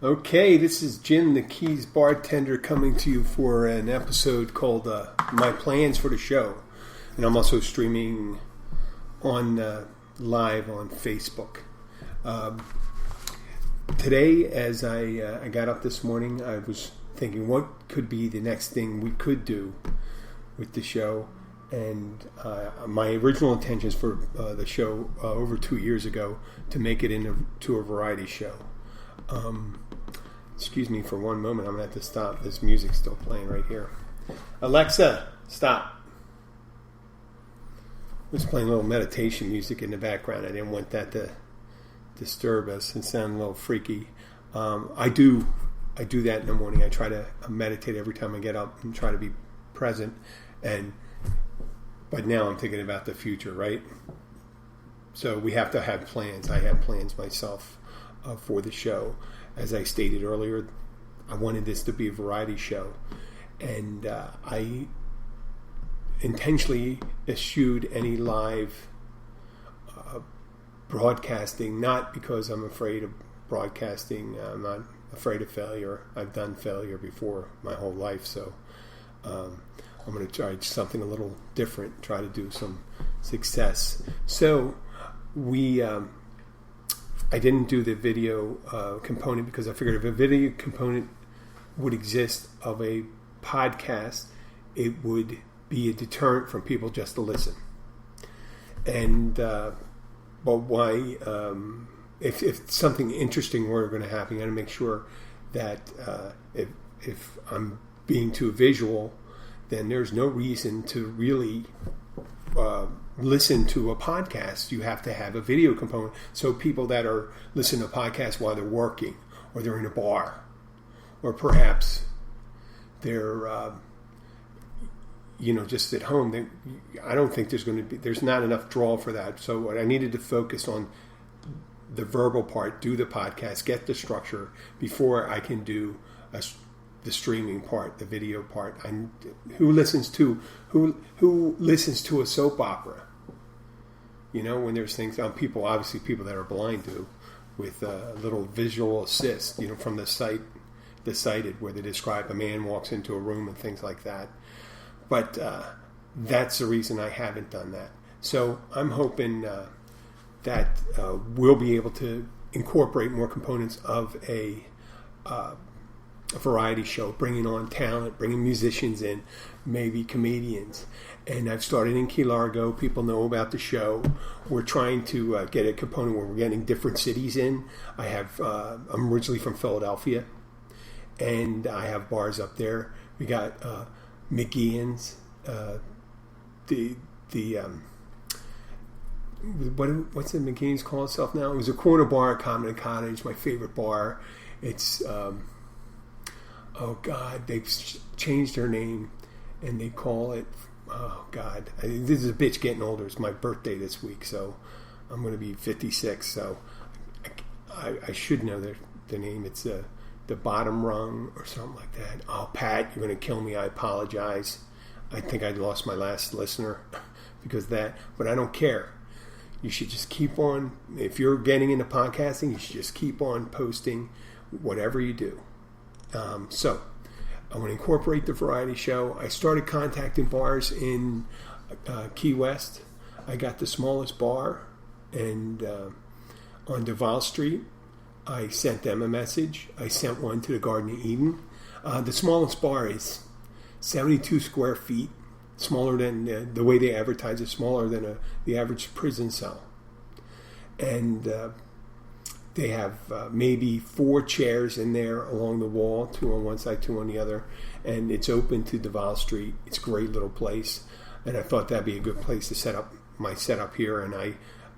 Okay, this is Jim, the Keys bartender, coming to you for an episode called My Plans for the Show. And I'm also streaming on live on Facebook. Today, as I got up this morning, I was thinking what could be the next thing we could do with the show. And my original intentions for the show over 2 years ago to make it into a variety show. Excuse me for one moment. I'm going to have to stop. This music's still playing right here. Alexa, stop. I was playing a little meditation music in the background. I didn't want that to disturb us and sound a little freaky. I do that in the morning. I try to meditate every time I get up and try to be present. But now I'm thinking about the future, right? So we have to have plans. I have plans myself for the show. As I stated earlier, I wanted this to be a variety show. And I intentionally eschewed any live broadcasting, not because I'm afraid of broadcasting. I'm not afraid of failure. I've done failure before my whole life, so I'm going to try something a little different, try to do some success. So I didn't do the video component because I figured if a video component would exist of a podcast, it would be a deterrent from people just to listen. And but why? If something interesting were going to happen, I got to make sure that if I'm being too visual, then there's no reason to really listen to a podcast. You have to have a video component. So people that are listening to podcasts while they're working, or they're in a bar, or perhaps they're just at home. I don't think there's not enough draw for that. So what I needed to focus on the verbal part, do the podcast, get the structure before I can do the streaming part, the video part. Who listens to a soap opera? When there's things on people that are blind do, with a little visual assist, from the Sighted, where they describe a man walks into a room and things like that. But that's the reason I haven't done that. So I'm hoping that we'll be able to incorporate more components of a variety show, bringing on talent, bringing musicians in, maybe comedians. And I've started in Key Largo. People know about the show. We're trying to get a component where we're getting different cities in. I'm originally from Philadelphia, and I have bars up there. We got McGeehan's, what's the McGeehan's call itself now? It was a corner bar at Common Cottage, my favorite bar. It's oh God, they've changed their name, and they call it, oh God, this is a bitch getting older. It's my birthday this week, so I'm going to be 56, so I should know the name. It's the Bottom Rung or something like that. Oh, Pat, you're going to kill me. I apologize. I think I lost my last listener because of that, but I don't care. You should just keep on, if you're getting into podcasting, you should just keep on posting whatever you do. So I want to incorporate the variety show. I started contacting bars in Key West. I got the smallest bar, and on Duval Street, I sent them a message. I sent one to the Garden of Eden. The smallest bar is 72 square feet, smaller than the way they advertise it, smaller than the average prison cell. And they have maybe 4 chairs in there along the wall, 2 on one side, 2 on the other, and it's open to Duval Street. It's a great little place, and I thought that'd be a good place to set up my setup here. And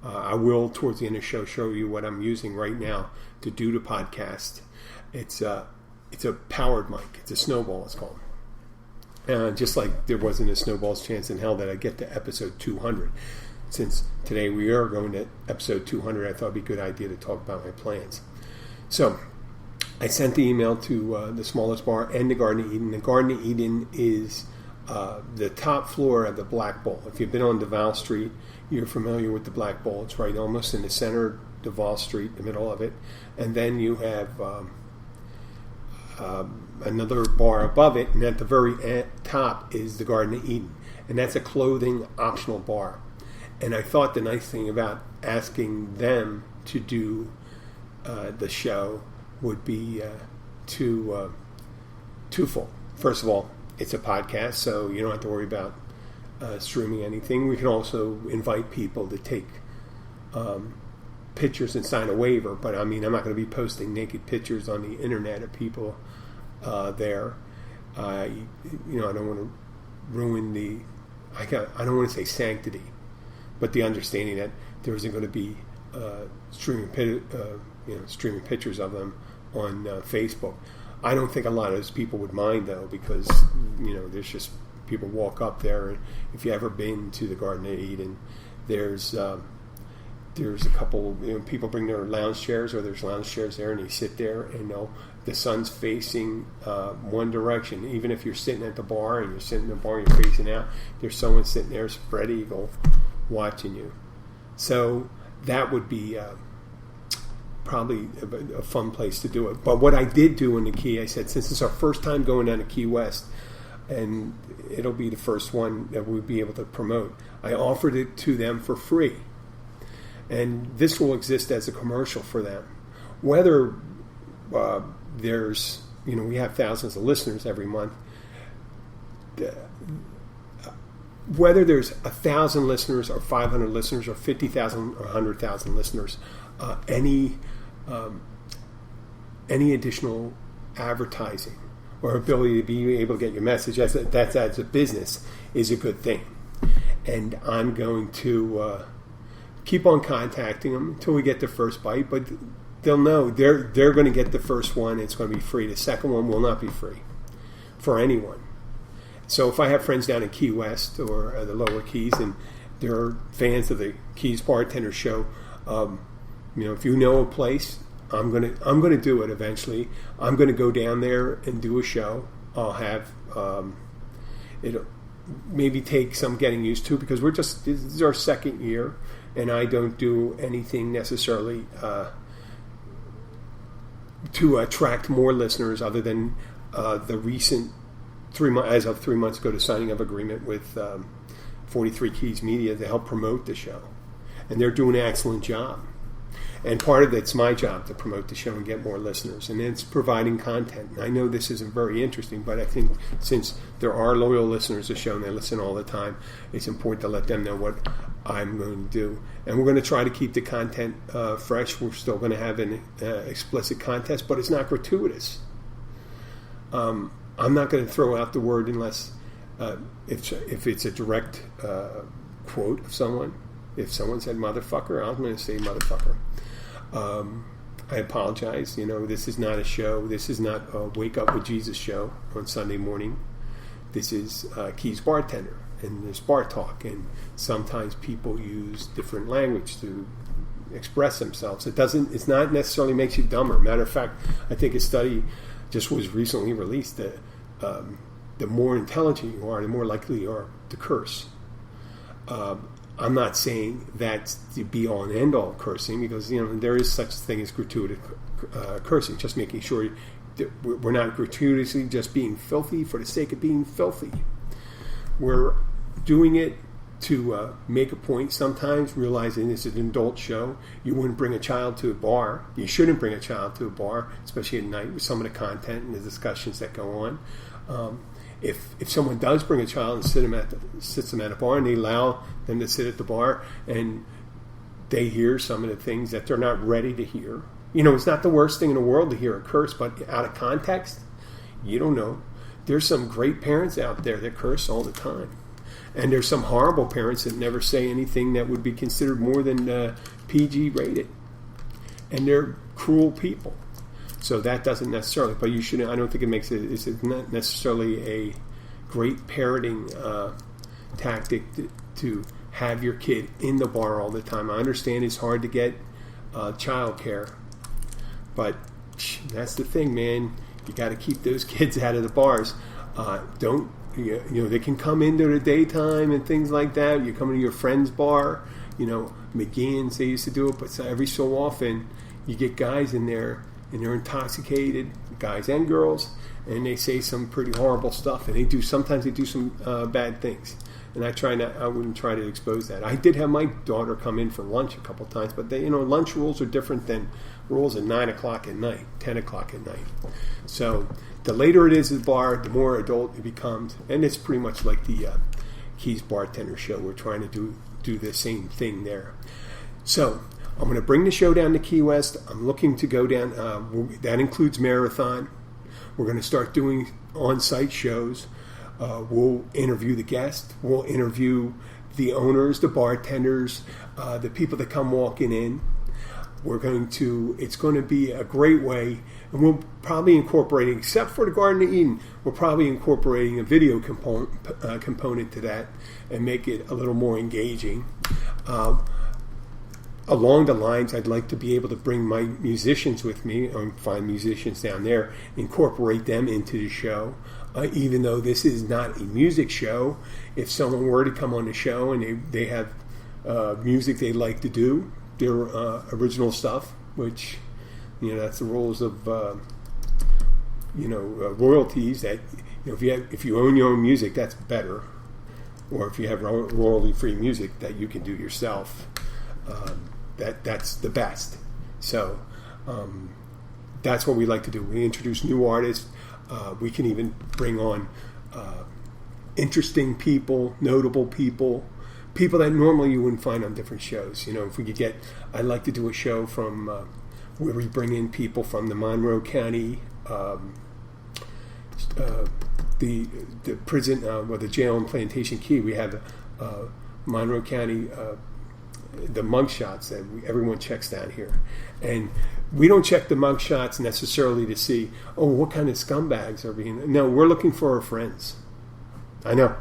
I will, towards the end of the show, show you what I'm using right now to do the podcast. It's a powered mic. It's a Snowball, it's called. Just like there wasn't a snowball's chance in hell that I'd get to episode 200. Since today we are going to episode 200, I thought it'd be a good idea to talk about my plans. So I sent the email to the smallest bar and the Garden of Eden. The Garden of Eden is the top floor of the Black Bowl. If you've been on Duval Street, you're familiar with the Black Bowl. It's right almost in the center of Duval Street, the middle of it. And then you have another bar above it, and at the very top is the Garden of Eden, and that's a clothing optional bar. And I thought the nice thing about asking them to do the show would be twofold. First of all, it's a podcast, so you don't have to worry about streaming anything. We can also invite people to take pictures and sign a waiver, but I mean, I'm not going to be posting naked pictures on the internet of people there. I don't want to ruin I don't want to say sanctity, but the understanding that there isn't going to be streaming pictures of them on Facebook. I don't think a lot of those people would mind, though, because there's just people walk up there. And if you've ever been to the Garden of Eden, there's a couple people bring their lounge chairs, or there's lounge chairs there, and they sit there, and the sun's facing one direction. Even if you're sitting at the bar and you're sitting in the bar and you're facing out, there's someone sitting there, spread eagle, watching you. So that would be probably a fun place to do it. But what I did do in the Key, I said, since it's our first time going down to Key West, and it'll be the first one that we'll be able to promote, I offered it to them for free. And this will exist as a commercial for them. Whether there's, we have thousands of listeners every month, whether there's 1,000 listeners or 500 listeners or 50,000 or 100,000 listeners, any additional advertising or ability to be able to get your message that's as a business is a good thing. And I'm going to keep on contacting them until we get the first bite, but they'll know they're going to get the first one. It's going to be free. The second one will not be free for anyone. So if I have friends down in Key West or the lower Keys, and they're fans of the Keys Bartender Show, if you know a place, I'm gonna do it eventually. I'm gonna go down there and do a show. I'll have it'll maybe take some getting used to, because this is our second year, and I don't do anything necessarily to attract more listeners other than the recent 3 months, as of 3 months ago, to signing of agreement with 43 Keys Media to help promote the show, and they're doing an excellent job. And part of it's my job to promote the show and get more listeners, and it's providing content. And I know this isn't very interesting, but I think since there are loyal listeners to the show and they listen all the time, it's important to let them know what I'm going to do. And we're going to try to keep the content fresh. We're still going to have an explicit contest, but it's not gratuitous. I'm not going to throw out the word unless if it's a direct quote of someone. If someone said motherfucker, I'm going to say motherfucker. I apologize. This is not a show. This is not a Wake Up with Jesus show on Sunday morning. This is Keys Bartender, and there's bar talk, and sometimes people use different language to express themselves. It's not necessarily makes you dumber. Matter of fact, I think a study just was recently released that the more intelligent you are, the more likely you are to curse. I'm not saying that's the be-all and end-all cursing, because there is such a thing as gratuitous cursing. Just making sure that we're not gratuitously just being filthy for the sake of being filthy. We're doing it to make a point. Sometimes realizing this is an adult show, you wouldn't bring a child to a bar. You shouldn't bring a child to a bar, especially at night, with some of the content and the discussions that go on. If someone does bring a child and sits them at a bar, and they allow them to sit at the bar, and they hear some of the things that they're not ready to hear, it's not the worst thing in the world to hear a curse, but out of context, you don't know. There's some great parents out there that curse all the time, and there's some horrible parents that never say anything that would be considered more than PG rated, and they're cruel people. So that doesn't necessarily, but you shouldn't. I don't think it's not necessarily a great parenting tactic to have your kid in the bar all the time. I understand it's hard to get child care, but that's the thing, man. You got to keep those kids out of the bars. They can come in during the daytime and things like that. You come into your friend's bar, McGeehan's, they used to do it, but every so often you get guys in there and they're intoxicated, guys and girls, and they say some pretty horrible stuff, and sometimes they do some bad things. And I wouldn't try to expose that. I did have my daughter come in for lunch a couple times, but lunch rules are different than rules at 9 o'clock at night, 10 o'clock at night. So the later it is at the bar, the more adult it becomes. And it's pretty much like the Keys Bartender Show. We're trying to do the same thing there. So I'm going to bring the show down to Key West. I'm looking to go down. That includes Marathon. We're going to start doing on-site shows. We'll interview the guests. We'll interview the owners, the bartenders, the people that come walking in. It's going to be a great way, and we'll probably incorporate, except for the Garden of Eden, we're probably incorporating a video component to that and make it a little more engaging. Along the lines, I'd like to be able to bring my musicians with me, or find musicians down there, incorporate them into the show. Even though this is not a music show, if someone were to come on the show and they have music they like to do, their original stuff, which, that's the rules of, royalties, that, if you own your own music, that's better. Or if you have royalty-free music that you can do yourself, that's the best. So that's what we like to do. We introduce new artists. We can even bring on interesting people, notable people that normally you wouldn't find on different shows. If we could I'd like to do a show from where we bring in people from the Monroe County, the prison, or the jail in Plantation Key. We have Monroe County, the mugshots that everyone checks down here, and we don't check the mugshots necessarily to see, what kind of scumbags are being. No, we're looking for our friends. I know.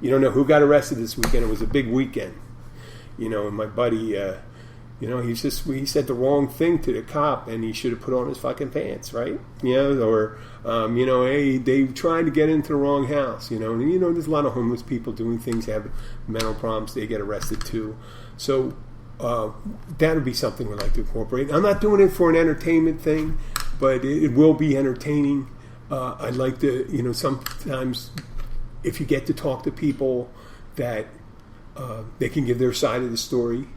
You don't know who got arrested this weekend. It was a big weekend. And my buddy, he said the wrong thing to the cop, and he should have put on his fucking pants, right? Or, hey, they tried to get into the wrong house, and there's a lot of homeless people doing things, have mental problems, they get arrested too. So that would be something we'd like to incorporate. I'm not doing it for an entertainment thing, but it will be entertaining. I'd like to, sometimes if you get to talk to people that they can give their side of the story.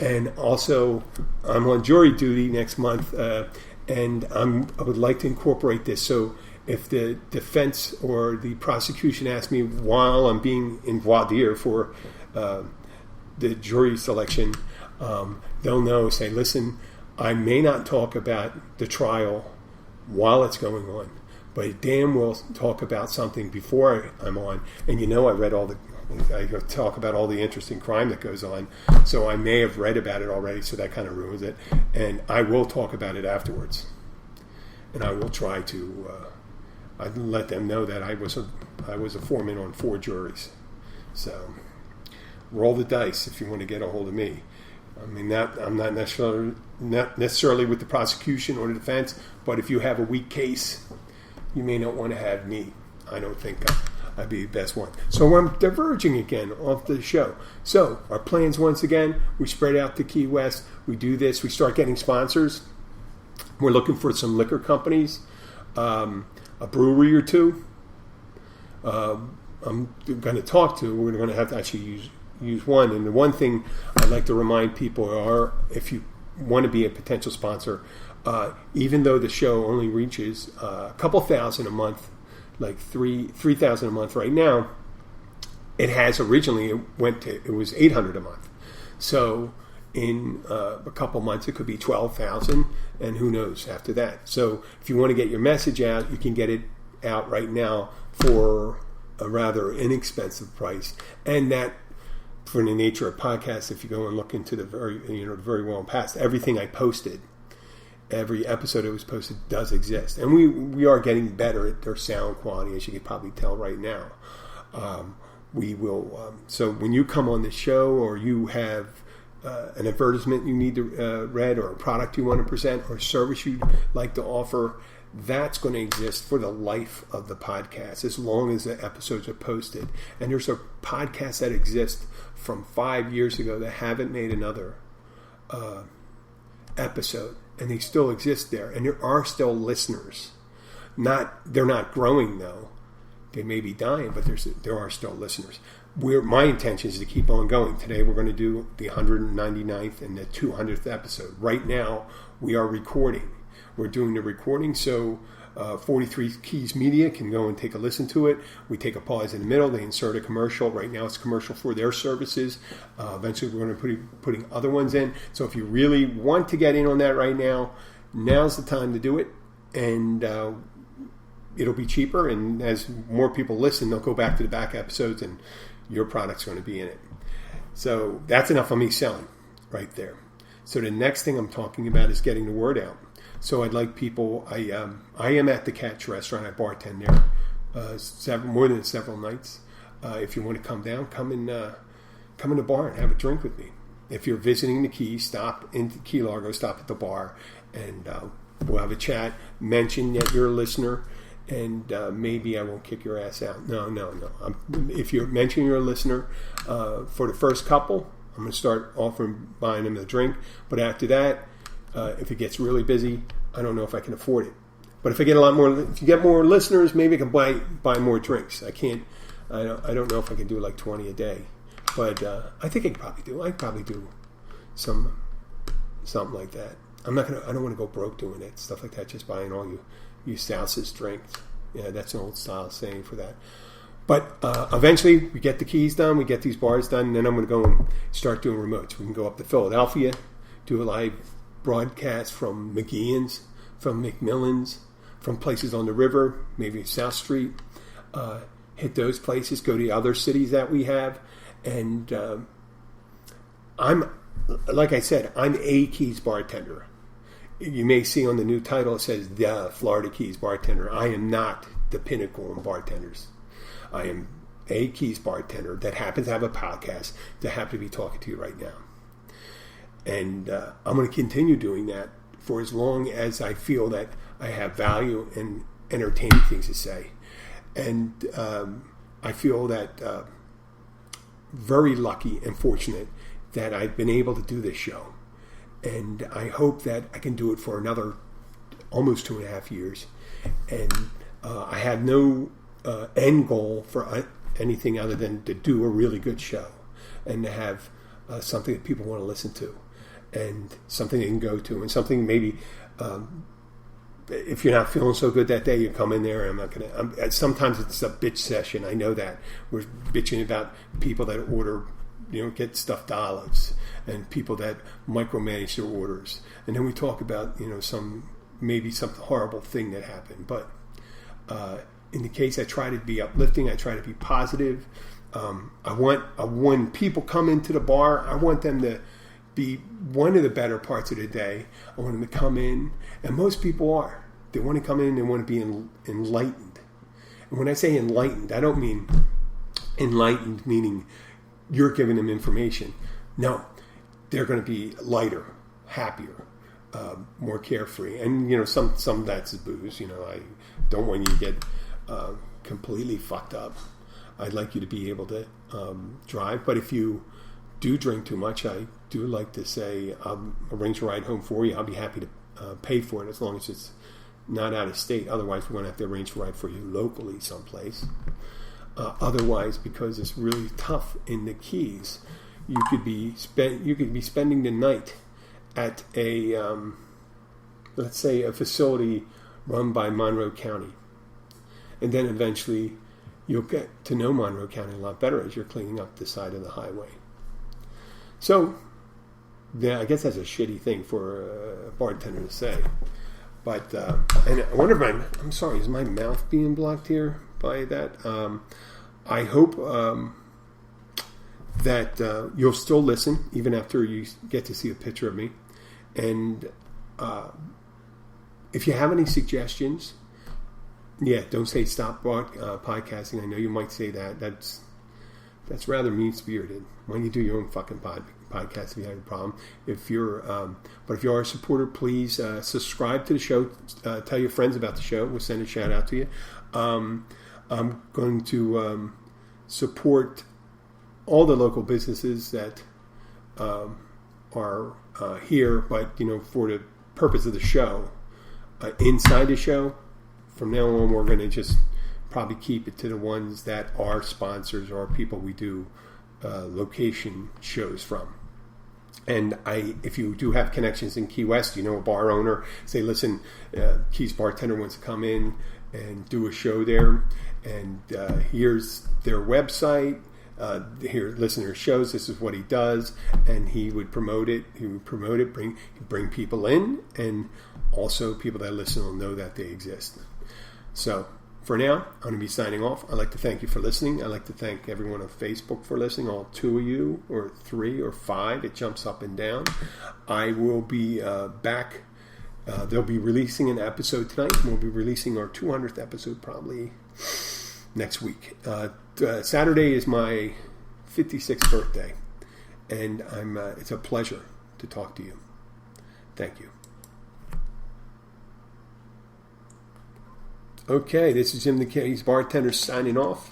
And also, I'm on jury duty next month, and I would like to incorporate this. So if the defense or the prosecution asks me while I'm being in voir dire for the jury selection, they'll know, say, listen, I may not talk about the trial while it's going on, but I damn well talk about something before I'm on. And I talk about all the interesting crime that goes on, so I may have read about it already, so that kind of ruins it. And I will talk about it afterwards, and I will try to I'd let them know that I was a foreman on 4 juries. So roll the dice if you want to get a hold of me. I mean, I'm not necessarily with the prosecution or the defense, but if you have a weak case, you may not want to have me. I don't think I'd be the best one. So I'm diverging again off the show. So our plans, once again, we spread out to Key West. We do this. We start getting sponsors. We're looking for some liquor companies, a brewery or two. I'm going to talk to. We're going to have to actually use one. And the one thing I'd like to remind people are, if you want to be a potential sponsor, even though the show only reaches a couple thousand a month, like 3,000 a month right now, it has originally, it was 800 a month. So in a couple months it could be 12,000, and who knows after that. So if you want to get your message out, you can get it out right now for a rather inexpensive price. And that, for the nature of podcasts, if you go and look into the very well past, everything I posted, every episode that was posted does exist. And we are getting better at their sound quality, as you can probably tell right now. We will. So when you come on the show, or you have an advertisement you need to read, or a product you want to present, or a service you'd like to offer, that's going to exist for the life of the podcast, as long as the episodes are posted. And there's a podcast that exists from 5 years ago that haven't made another episode. and they still exist there, and there are still listeners. They're not growing though. They may be dying, but there are still listeners. My intention is to keep on going. Today we're going to do the 199th and the 200th episode. Right now we are recording. We're doing the recording, so 43 Keys Media can go and take a listen to it. We take a pause in the middle. They insert a commercial. Right now it's a commercial for their services. Eventually we're going to be putting other ones in. So if you really want to get in on that right now, now's the time to do it. And it'll be cheaper. And as more people listen, they'll go back to the back episodes and your product's going to be in it. So that's enough of me selling right there. So the next thing I'm talking about is getting the word out. So I'd like people, I am at the Catch restaurant. I bartend there more than several nights. If you want to come down, come in the bar and have a drink with me. If you're visiting the Keys, stop in Key Largo, stop at the bar, and we'll have a chat. Mention that you're a listener, and maybe I won't kick your ass out. No. If you mention you're a listener, for the first couple, I'm going to start offering buying them a drink. But after that, if it gets really busy, I don't know if I can afford it. But if I get if you get more listeners, maybe I can buy more drinks. I can't. I don't know if I can do like 20 a day, but I think I could probably do. I could probably do something like that. I don't want to go broke doing it. Stuff like that. Just buying all you spouses drinks. Yeah, that's an old style saying for that. But eventually, we get the Keys done. We get these bars done, and then I'm going to go and start doing remotes. We can go up to Philadelphia, do a live broadcast from McGeehan's, from McMillan's, from places on the river, maybe South Street. Hit those places, go to other cities that we have. And like I said, I'm a Keys bartender. You may see on the new title, it says the Florida Keys bartender. I am not the pinnacle in bartenders. I am a Keys bartender that happens to have a podcast that happen to be talking to you right now. And I'm going to continue doing that for as long as I feel that I have value and entertaining things to say. And I feel that very lucky and fortunate that I've been able to do this show. And I hope that I can do it for another almost 2.5 years. And I have no end goal for anything other than to do a really good show and to have something that people want to listen to and something they can go to and something maybe if you're not feeling so good that day, you come in there and I'm not going to... Sometimes it's a bitch session. I know that. We're bitching about people that order... get stuffed olives and people that micromanage their orders. And then we talk about, some horrible thing that happened. But in the case, I try to be uplifting. I try to be positive. When people come into the bar, I want them to be one of the better parts of the day. I want them to come in, and most people are. They want to come in and they want to be enlightened. And when I say enlightened, I don't mean enlightened meaning you're giving them information. No, they're going to be lighter, happier, more carefree. And, some that's booze. I don't want you to get completely fucked up. I'd like you to be able to drive. But if you do drink too much, I do like to say, I'll arrange a ride home for you. I'll be happy to pay for it as long as it's not out of state. Otherwise, we're going to have to arrange a ride for you locally someplace. Otherwise, because it's really tough in the Keys, you could be spending the night at a let's say a facility run by Monroe County, and then eventually you'll get to know Monroe County a lot better as you're cleaning up the side of the highway. So, yeah, I guess that's a shitty thing for a bartender to say. But and I wonder if I'm sorry, is my mouth being blocked here by that? I hope that you'll still listen even after you get to see a picture of me. And if you have any suggestions, don't say stop podcasting. I know you might say that. That's rather mean-spirited. Why don't you do your own fucking podcast if you have a problem? But if you are a supporter, please subscribe to the show. Tell your friends about the show. We'll send a shout out to you. I'm going to support all the local businesses that are here, but for the purpose of the show. Inside the show, from now on, we're going to just probably keep it to the ones that are sponsors or people we do location shows from. And if you do have connections in Key West, a bar owner, say, listen, Key's bartender wants to come in and do a show there, and here's their website. Here, listen to shows. This is what he does, and he would promote it. Bring people in, and also people that listen will know that they exist. So for now, I'm going to be signing off. I'd like to thank you for listening. I'd like to thank everyone on Facebook for listening, all 2 of you, or 3 or 5. It jumps up and down. I will be back. They'll be releasing an episode tonight. We'll be releasing our 200th episode probably next week. Saturday is my 56th birthday, and it's a pleasure to talk to you. Thank you. Okay, this is Jim the Key's bartender signing off.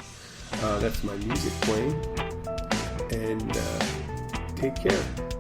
That's my music playing, and take care.